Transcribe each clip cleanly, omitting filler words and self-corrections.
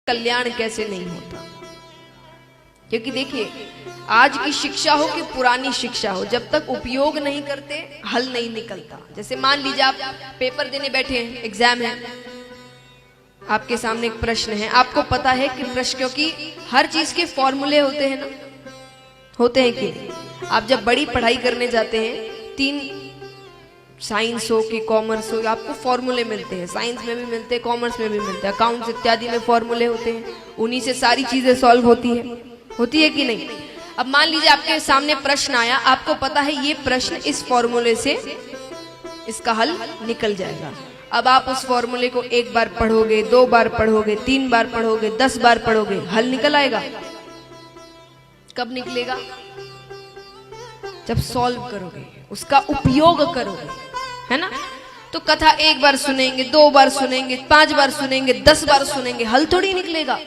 कल्याण कैसे नहीं होता। क्योंकि देखिए, आज की शिक्षा हो कि पुरानी शिक्षा हो, जब तक उपयोग नहीं करते हल नहीं निकलता। जैसे मान लीजिए आप पेपर देने बैठे हैं, एग्जाम है, आपके सामने एक प्रश्न है, आपको पता है कि प्रश्न, क्योंकि हर चीज के फॉर्मूले होते हैं ना, होते हैं कि आप जब बड़ी पढ़ाई करने जाते हैं, 3 साइंस हो कि कॉमर्स हो, आपको फॉर्मूले मिलते हैं, साइंस में भी मिलते हैं, कॉमर्स में भी मिलते हैं, अकाउंट्स इत्यादि में फॉर्मूले होते हैं, उन्हीं से सारी चीजें सॉल्व होती है कि नहीं। अब मान लीजिए आपके सामने प्रश्न आया, आपको पता है ये प्रश्न इस फॉर्मूले से इसका हल निकल जाएगा। अब आप उस फॉर्मूले को 1 बार पढ़ोगे, 2 बार पढ़ोगे, 3 बार पढ़ोगे, 10 बार पढ़ोगे, हल निकल आएगा। कब निकलेगा? जब सॉल्व करोगे, उसका उपयोग करोगे, है ना। तो कथा 1 बार सुनेंगे, 2 बार सुनेंगे, 5 बार सुनेंगे, 10 बार सुनेंगे, हल थोड़ी निकलेगा।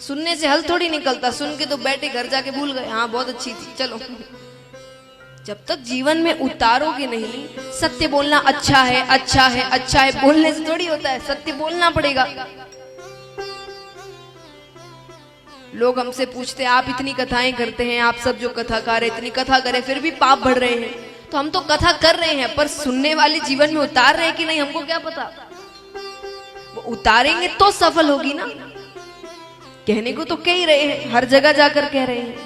सुनने से हल थोड़ी निकलता, सुन के तो बैठे घर जाके भूल गए, हाँ बहुत अच्छी थी, चलो। जब तक जीवन में उतारोगे नहीं, सत्य बोलना अच्छा है, अच्छा है, अच्छा है बोलने से थोड़ी होता है, सत्य बोलना पड़ेगा। लोग हमसे पूछते हैं, आप इतनी कथाएं करते हैं, आप सब जो कथाकार है इतनी कथा करें, फिर भी पाप बढ़ रहे हैं। तो हम तो कथा कर रहे हैं, पर सुनने वाले जीवन में उतार रहे हैं कि नहीं, हमको क्या पता। वो उतारेंगे तो सफल होगी ना। कहने को तो कह ही रहे हैं, हर जगह जाकर कह रहे हैं।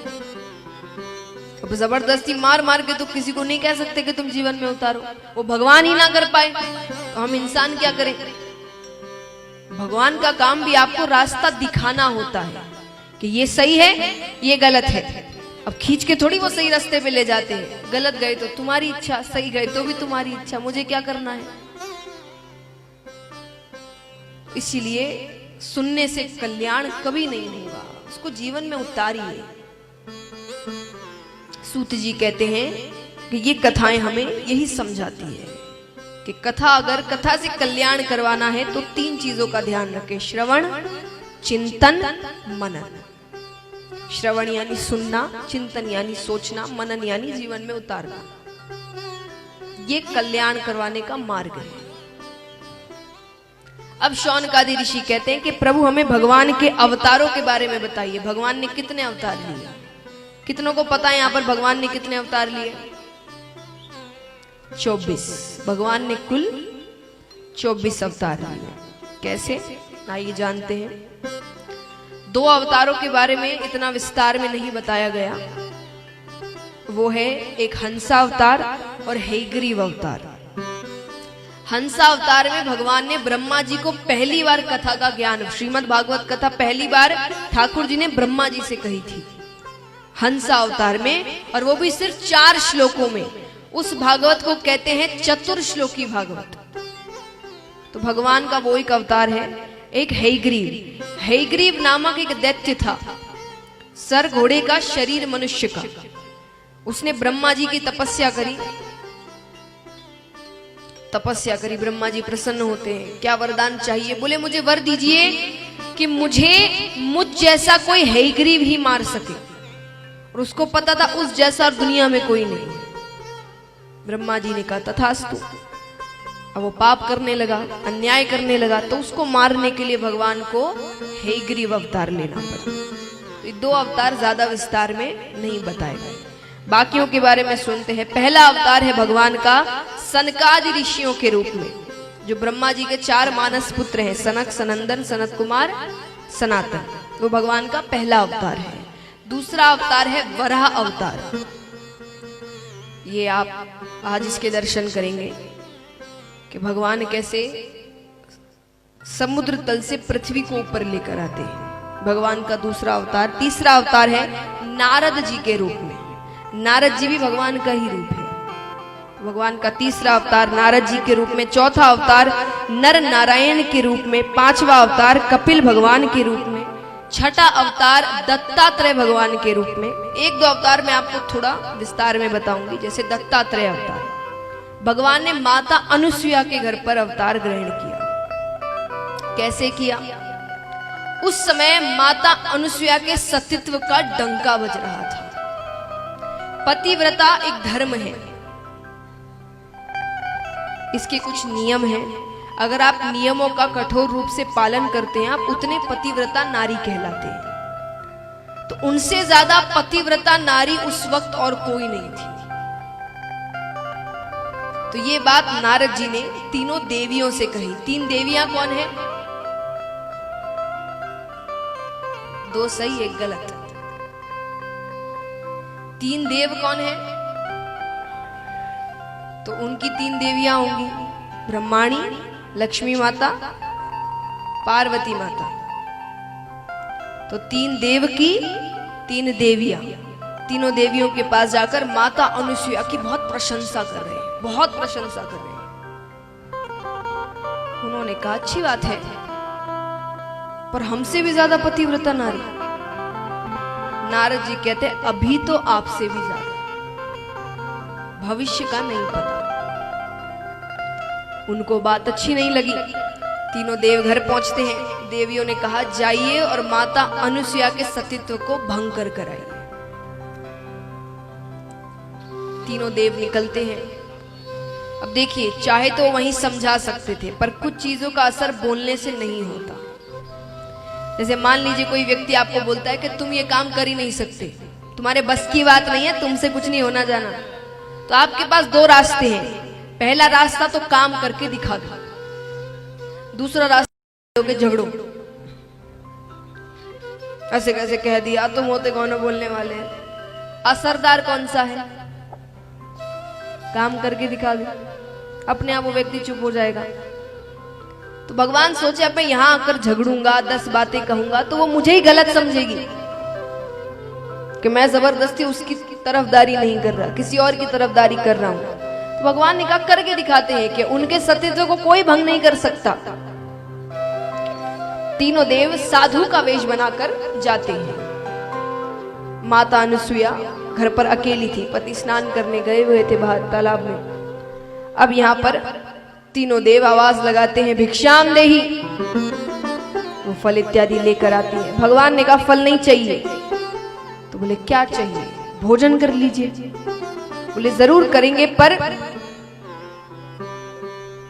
अब जबरदस्ती मार मार के तो किसी को नहीं कह सकते कि तुम जीवन में उतारो। वो भगवान ही ना कर पाए तो हम इंसान क्या करें। भगवान का काम भी आपको रास्ता दिखाना होता है कि ये सही है, ये गलत है। अब खींच के थोड़ी वो सही रास्ते पे ले जाते हैं। गलत गए तो तुम्हारी इच्छा, सही गए तो भी तुम्हारी इच्छा, मुझे क्या करना है। इसीलिए सुनने से कल्याण कभी नहीं होगा, उसको जीवन में उतारिए। सूत जी कहते हैं कि ये कथाएं हमें यही समझाती है कि अगर कथा से कल्याण करवाना है तो 3 चीजों का ध्यान रखें: श्रवण, चिंतन, मनन। श्रवण यानी सुनना, चिंतन यानी सोचना, मनन यानी जीवन में उतारना। ये कल्याण करवाने का मार्ग है। अब शौनकादि ऋषि कहते हैं कि प्रभु हमें भगवान के अवतारों के बारे में बताइए। भगवान ने कितने अवतार लिए? कितनों को पता है यहाँ पर भगवान ने कितने अवतार लिए? 24। भगवान ने कुल 24 अवतार लिए। कैसे? आइए जानते हैं। 2 अवतारों के बारे में इतना विस्तार में नहीं बताया गया। वो है एक हंसा अवतार और हैग्रीव अवतार। हंसा अवतार में भगवान ने ब्रह्मा जी को पहली बार कथा का ज्ञान, श्रीमद् भागवत कथा पहली बार ठाकुर जी ने ब्रह्मा जी से कही थी हंसा अवतार में, और वो भी सिर्फ 4 श्लोकों में। उस भागवत को कहते हैं चतुर्श्लोकी भागवत। तो भगवान का वो एक अवतार है। एक हैग्रीव। हैग्रीव नामक एक दैत्य था, सर घोड़े का, शरीर मनुष्य का। उसने ब्रह्मा जी की तपस्या करी। ब्रह्मा जी प्रसन्न होते हैं। क्या वरदान चाहिए? बोले मुझे वर दीजिए कि मुझ जैसा कोई हैग्रीव ही मार सके। और उसको पता था उस जैसा दुनिया में कोई नहीं। ब्रह्मा जी ने कहा तथास्तु। अब वो पाप करने लगा, अन्याय करने लगा, तो उसको मारने के लिए भगवान को हैग्रीव अवतार लेना पड़ा। तो ये 2 अवतार ज्यादा विस्तार में नहीं बताए गए। बाकियों के बारे में सुनते हैं। पहला अवतार है भगवान का सनकादि ऋषियों के रूप में, जो ब्रह्मा जी के 4 मानस पुत्र हैं, सनक, सनंदन, सनत कुमार, सनातन। वो भगवान का पहला अवतार है। दूसरा अवतार है वराह अवतार। ये आप आज इसके दर्शन करेंगे कि भगवान कैसे समुद्र तल से पृथ्वी को ऊपर लेकर आते हैं। भगवान का दूसरा अवतार। तीसरा अवतार है नारद जी के रूप में। नारद जी भी भगवान का ही रूप है। भगवान का तीसरा अवतार नारद जी के रूप में। चौथा अवतार नर नारायण के रूप में। 5वां अवतार कपिल भगवान के रूप में। 6ठा अवतार दत्तात्रेय भगवान के रूप में। 1-2 अवतार मैं आपको थोड़ा विस्तार में बताऊंगी। जैसे दत्तात्रेय अवतार, भगवान ने माता अनुसुईया के घर पर अवतार ग्रहण किया। कैसे किया? उस समय माता अनुसुईया के सतीत्व का डंका बज रहा था। पतिव्रता एक धर्म है, इसके कुछ नियम हैं। अगर आप नियमों का कठोर रूप से पालन करते हैं, आप उतने पतिव्रता नारी कहलाते हैं। तो उनसे ज्यादा पतिव्रता नारी उस वक्त और कोई नहीं थी। तो ये बात नारद जी ने तीनों देवियों से कही। तीन देवियां कौन है? दो सही एक गलत। तीन देव कौन है? तो उनकी तीन देवियां होंगी, ब्रह्माणी, लक्ष्मी माता, पार्वती माता। तो तीन देव की तीन देवियां, तीनों देवियों के पास जाकर माता अनुसुईया की बहुत प्रशंसा कर रहे हैं, बहुत प्रशंसा कर रहे हैं। उन्होंने कहा अच्छी बात है, पर हमसे भी ज्यादा पतिव्रता नारी। नारद जी कहते अभी तो आपसे भी ज्यादा, भविष्य का नहीं पता। उनको बात अच्छी नहीं लगी। तीनों देव घर पहुंचते हैं। देवियों ने कहा जाइए और माता अनुसुईया के सतीत्व को भंग कर कराइए। तीनों देव निकलते हैं। अब देखिए, चाहे तो वहीं समझा सकते थे, पर कुछ चीजों का असर बोलने से नहीं होता। जैसे मान लीजिए कोई व्यक्ति आपको बोलता है कि तुम ये काम कर ही नहीं सकते, तुम्हारे बस की बात नहीं है, तुमसे कुछ नहीं होना जाना। तो आपके पास दो रास्ते हैं। पहला रास्ता तो काम करके दिखा दो, दूसरा रास्ता के झगड़ो। ऐसे कैसे कह दिया, तुम होते कौन बोलने वाले हैं। असरदार कौन सा है? काम करके दिखा दो, अपने आप वो व्यक्ति चुप हो जाएगा। तो भगवान सोचे अब मैं यहां आकर झगड़ूंगा, 10 बातें कहूंगा तो वो मुझे ही गलत समझेगी कि मैं जबरदस्ती उसकी तरफदारी नहीं कर रहा, किसी और की तरफदारी कर रहा हूं। तो भगवान ने कहा करके दिखाते हैं कि उनके सतीत्व को कोई भंग नहीं कर सकता। तीनों देव साधु का वेश बनाकर जाते हैं। माता अनुसुईया घर पर अकेली थी, पति स्नान करने गए हुए थे बाहर तालाब में। अब यहाँ पर तीनों देव आवाज लगाते हैं भिक्षाम देहि। वो फल इत्यादि लेकर आती है। भगवान ने कहा फल नहीं चाहिए। तो बोले क्या चाहिए? भोजन कर लीजिए। बोले जरूर करेंगे, पर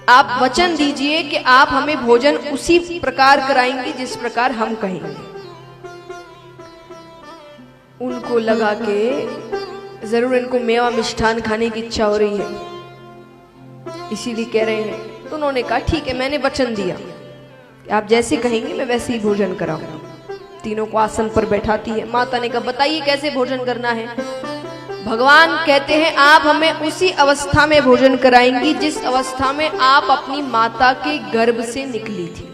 आप वचन दीजिए कि आप हमें भोजन उसी प्रकार कराएंगे जिस प्रकार हम कहेंगे। उनको लगा के जरूर इनको मेवा मिष्ठान खाने की इच्छा हो रही है, इसीलिए कह रहे हैं। तो उन्होंने कहा ठीक है, मैंने वचन दिया कि आप जैसे कहेंगे मैं वैसे ही भोजन कराऊंगा। तीनों को आसन पर बैठाती है। माता ने कहा बताइए कैसे भोजन करना है। भगवान कहते हैं आप हमें उसी अवस्था में भोजन कराएंगी जिस अवस्था में आप अपनी माता के गर्भ से निकली थी,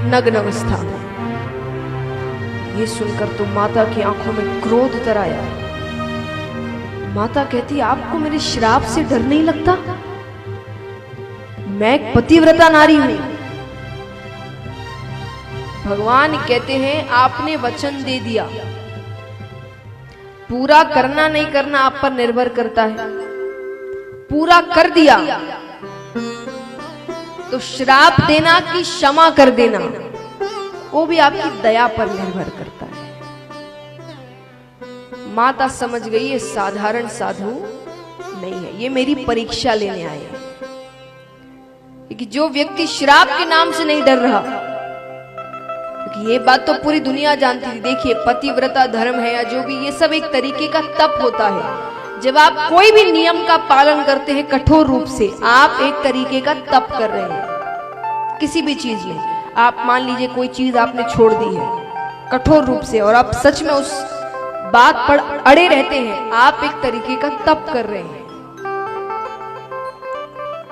नग्न अवस्था में। ये सुनकर तो माता की आंखों में क्रोध उतर आया। माता कहती आपको मेरे श्राप से डर नहीं लगता? मैं एक पतिव्रता नारी हूं। भगवान कहते हैं आपने वचन दे दिया, पूरा करना नहीं करना आप पर निर्भर करता है। पूरा कर दिया तो श्राप देना कि क्षमा कर देना वो भी आपकी दया पर निर्भर करता है। माता समझ गई ये साधारण साधु नहीं है, ये मेरी परीक्षा लेने आए हैं। कि जो व्यक्ति श्राप के नाम से नहीं डर रहा, क्योंकि ये बात तो पूरी दुनिया जानती थी। देखिए पतिव्रता धर्म है या जो भी, ये सब एक तरीके का तप होता है। जब आप कोई भी नियम का पालन करते हैं कठोर रूप से, आप एक तरीके का तप कर रहे हैं। किसी भी चीज में आप मान लीजिए कोई चीज आपने छोड़ दी है कठोर रूप से और आप सच में उस बात पर अड़े रहते हैं, आप एक तरीके का तप कर रहे हैं।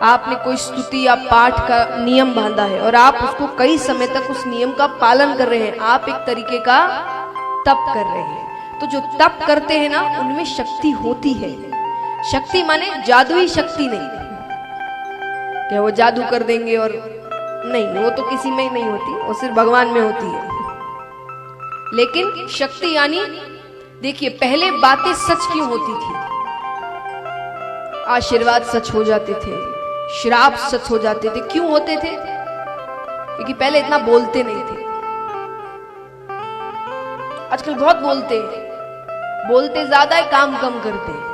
आपने कोई स्तुति या पाठ का नियम बांधा है और आप उसको कई समय तक उस नियम का पालन कर रहे हैं, आप एक तरीके का तप कर रहे हैं। तो जो तप करते हैं ना, उनमें शक्ति होती है। शक्ति माने जादुई शक्ति नहीं, क्या वो जादू कर देंगे और नहीं, वो तो किसी में ही नहीं होती, वो सिर्फ भगवान में होती है। लेकिन शक्ति यानी देखिए पहले बातें सच क्यों होती थी? आशीर्वाद सच हो जाते थे, श्राप सच हो जाते थे। क्यों होते थे? क्योंकि पहले इतना बोलते नहीं थे। आजकल बहुत बोलते हैं, बोलते ज्यादा है, काम कम करते हैं।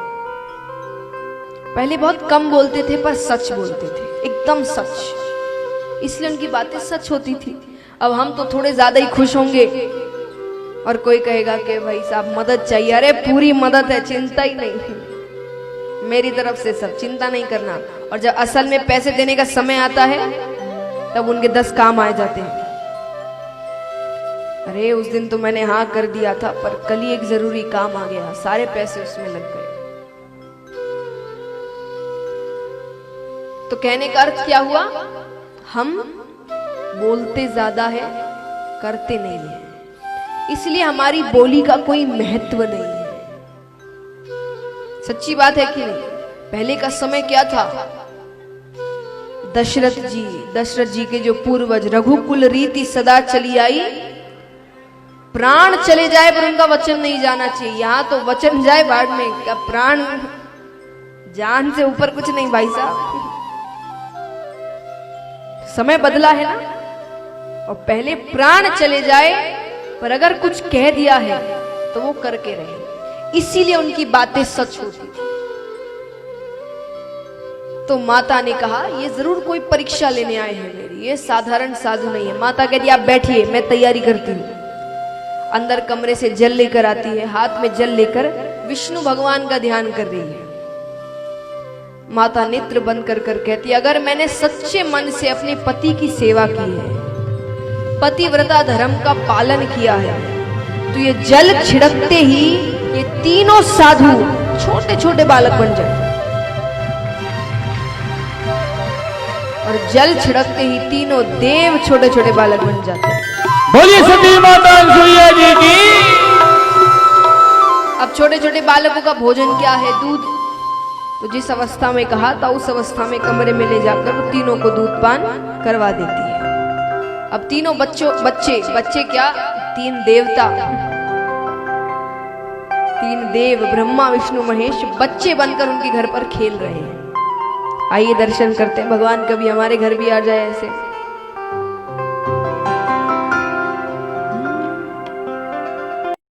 पहले बहुत कम बोलते थे पर सच बोलते थे। एकदम सच। इसलिए उनकी बातें सच होती थी। अब हम तो थोड़े ज्यादा ही खुश होंगे और कोई कहेगा कि भाई साहब मदद चाहिए, अरे पूरी मदद है, चिंता ही नहीं, मेरी तरफ से सब, चिंता नहीं करना। और जब असल में पैसे देने का समय आता है तब उनके 10 काम आ जाते हैं। अरे उस दिन तो मैंने हाँ कर दिया था, पर कल ही एक जरूरी काम आ गया, सारे पैसे उसमें लग गए। तो कहने का अर्थ क्या हुआ? हम बोलते ज्यादा है, करते नहीं है, इसलिए हमारी बोली का कोई महत्व नहीं है। सच्ची बात है कि नहीं? पहले का समय क्या था? दशरथ जी के जो पूर्वज, रघुकुल रीति सदा चली आई, प्राण चले जाए पर उनका वचन नहीं जाना चाहिए। यहां तो वचन जाए बाढ़ में, क्या प्राण, जान से ऊपर कुछ नहीं भाई साहब। समय बदला है ना। और पहले प्राण चले जाए पर अगर कुछ कह दिया है तो वो करके रहे, इसीलिए उनकी बातें सच होती थी। तो माता ने कहा ये जरूर कोई परीक्षा लेने आए हैं मेरी, ये साधारण साधु नहीं है। माता कहती आप बैठिए, मैं तैयारी करती हूँ। अंदर कमरे से जल लेकर आती है, हाथ में जल लेकर विष्णु भगवान का ध्यान कर रही है। माता नेत्र बंद कर कर कहती है अगर मैंने सच्चे मन से अपने पति की सेवा की है, पतिव्रता धर्म का पालन किया है, तो ये जल छिड़कते ही ये तीनों साधु छोटे छोटे बालक बन जाए। और जल छिड़कते ही तीनों देव छोटे छोटे बालक बन जाते हैं। बोलिए सती माता सुइया जी की। अब छोटे छोटे बालकों का भोजन क्या है? दूध। तो जिस अवस्था में कहा था उस अवस्था में कमरे में ले जाकर वो तीनों को दूध पान करवा देती है। अब तीनों बच्चे क्या? 3 देवता, 3 देव, ब्रह्मा विष्णु महेश, बच्चे बनकर उनके घर पर खेल रहे हैं। आइए दर्शन करते हैं। भगवान कभी हमारे घर भी आ जाए ऐसे।